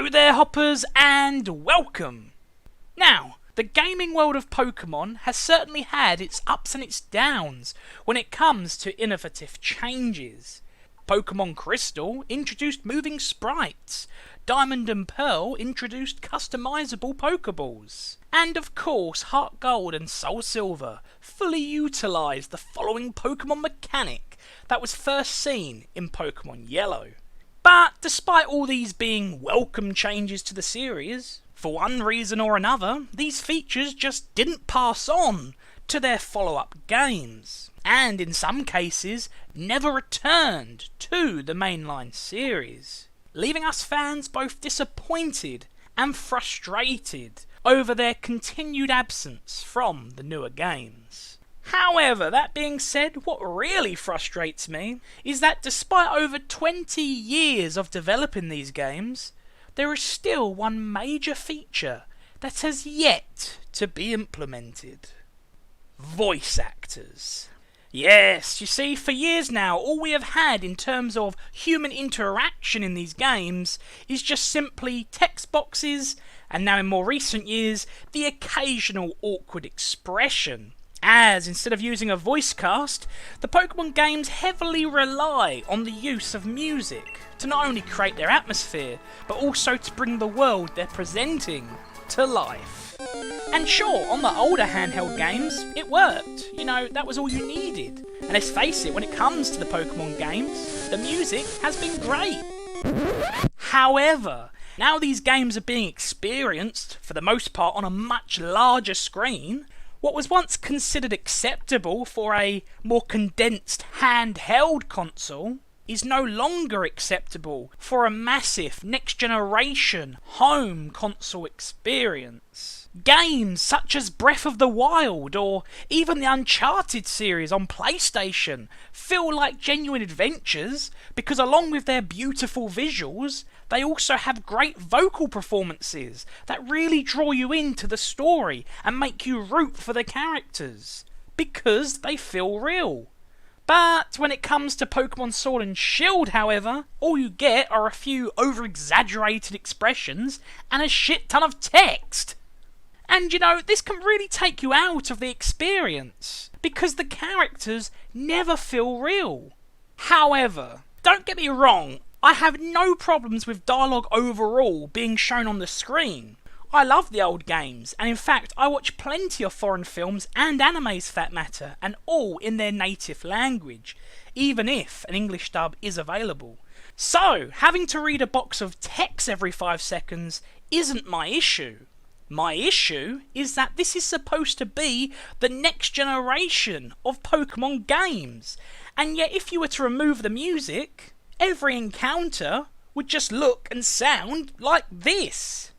Hello there hoppers and welcome! Now, the gaming world of Pokemon has certainly had its ups and its downs when it comes to innovative changes. Pokemon Crystal introduced moving sprites, Diamond and Pearl introduced customizable Pokeballs, and of course HeartGold and Soul Silver fully utilised the following Pokemon mechanic that was first seen in Pokemon Yellow. But despite all these being welcome changes to the series, for one reason or another, these features just didn't pass on to their follow-up games, and in some cases, never returned to the mainline series, leaving us fans both disappointed and frustrated over their continued absence from the newer games. However, that being said, what really frustrates me is that despite over 20 years of developing these games, there is still one major feature that has yet to be implemented. Voice actors. Yes, you see, for years now, all we have had in terms of human interaction in these games is just simply text boxes, and now in more recent years, the occasional awkward expression. As, instead of using a voice cast, the Pokemon games heavily rely on the use of music to not only create their atmosphere, but also to bring the world they're presenting to life. And sure, on the older handheld games, it worked. You know, that was all you needed. And let's face it, when it comes to the Pokemon games, the music has been great. However, now these games are being experienced, for the most part, on a much larger screen. What was once considered acceptable for a more condensed handheld console is no longer acceptable for a massive next-generation home console experience. Games such as Breath of the Wild or even the Uncharted series on PlayStation feel like genuine adventures because along with their beautiful visuals, they also have great vocal performances that really draw you into the story and make you root for the characters, because they feel real. But when it comes to Pokemon Sword and Shield, however, all you get are a few over-exaggerated expressions and a shit ton of text. And you know, this can really take you out of the experience, because the characters never feel real. However, don't get me wrong, I have no problems with dialogue overall being shown on the screen. I love the old games, and in fact I watch plenty of foreign films and animes for that matter, and all in their native language, even if an English dub is available. So, having to read a box of text every 5 seconds isn't my issue. My issue is that this is supposed to be the next generation of Pokemon games, and yet if you were to remove the music, every encounter would just look and sound like this.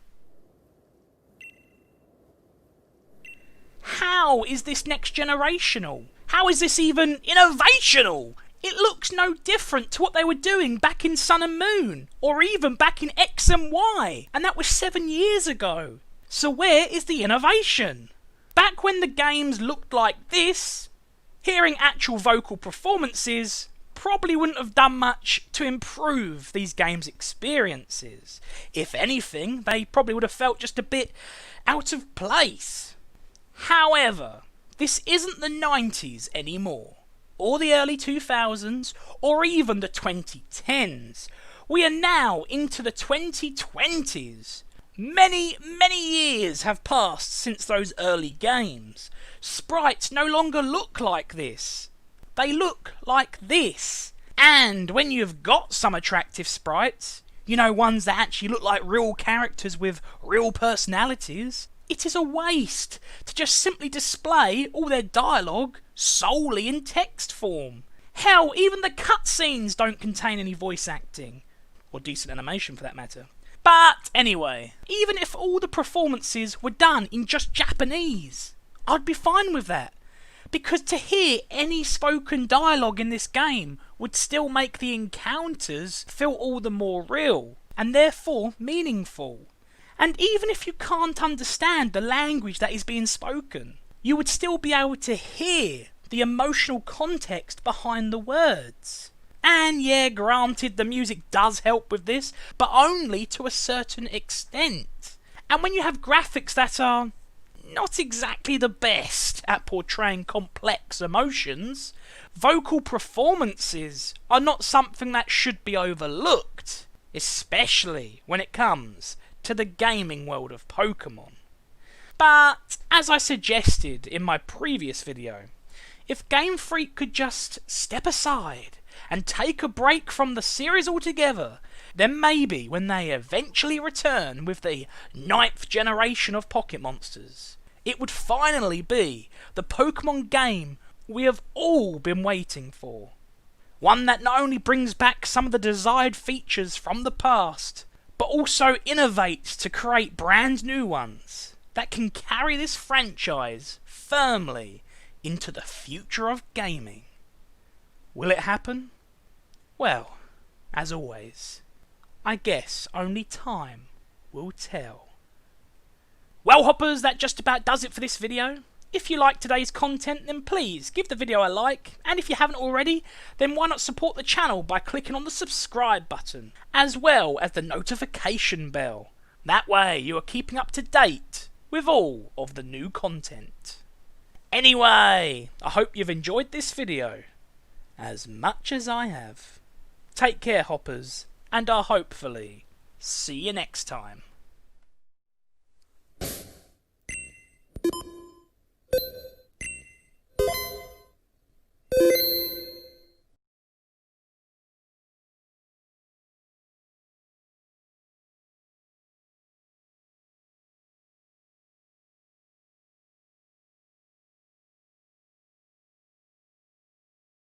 How is this next generational? How is this even innovational? It looks no different to what they were doing back in Sun and Moon, or even back in X and Y, and that was 7 years ago. So where is the innovation? Back when the games looked like this, hearing actual vocal performances probably wouldn't have done much to improve these games' experiences. If anything, they probably would have felt just a bit out of place. However, this isn't the 90s anymore, or the early 2000s, or even the 2010s. We are now into the 2020s. Many years have passed since those early games. Sprites no longer look like this. They look like this. And when you've got some attractive sprites, you know, ones that actually look like real characters with real personalities, it is a waste to just simply display all their dialogue solely in text form. Hell, even the cutscenes don't contain any voice acting. Or decent animation for that matter. But anyway, even if all the performances were done in just Japanese, I'd be fine with that. Because to hear any spoken dialogue in this game would still make the encounters feel all the more real, and therefore meaningful. And even if you can't understand the language that is being spoken, you would still be able to hear the emotional context behind the words. And yeah, granted, the music does help with this, but only to a certain extent. And when you have graphics that are not exactly the best at portraying complex emotions, vocal performances are not something that should be overlooked, especially when it comes to the gaming world of Pokemon. But, as I suggested in my previous video, if Game Freak could just step aside and take a break from the series altogether, then maybe when they eventually return with the 9th generation of Pocket Monsters, it would finally be the Pokemon game we have all been waiting for. One that not only brings back some of the desired features from the past, but also innovates to create brand new ones that can carry this franchise firmly into the future of gaming. Will it happen? Well, as always, I guess only time will tell. Well hoppers, that just about does it for this video. If you like today's content, then please give the video a like, and if you haven't already, then why not support the channel by clicking on the subscribe button, as well as the notification bell. That way you are keeping up to date with all of the new content. Anyway, I hope you've enjoyed this video as much as I have. Take care, hoppers, and I'll hopefully see you next time.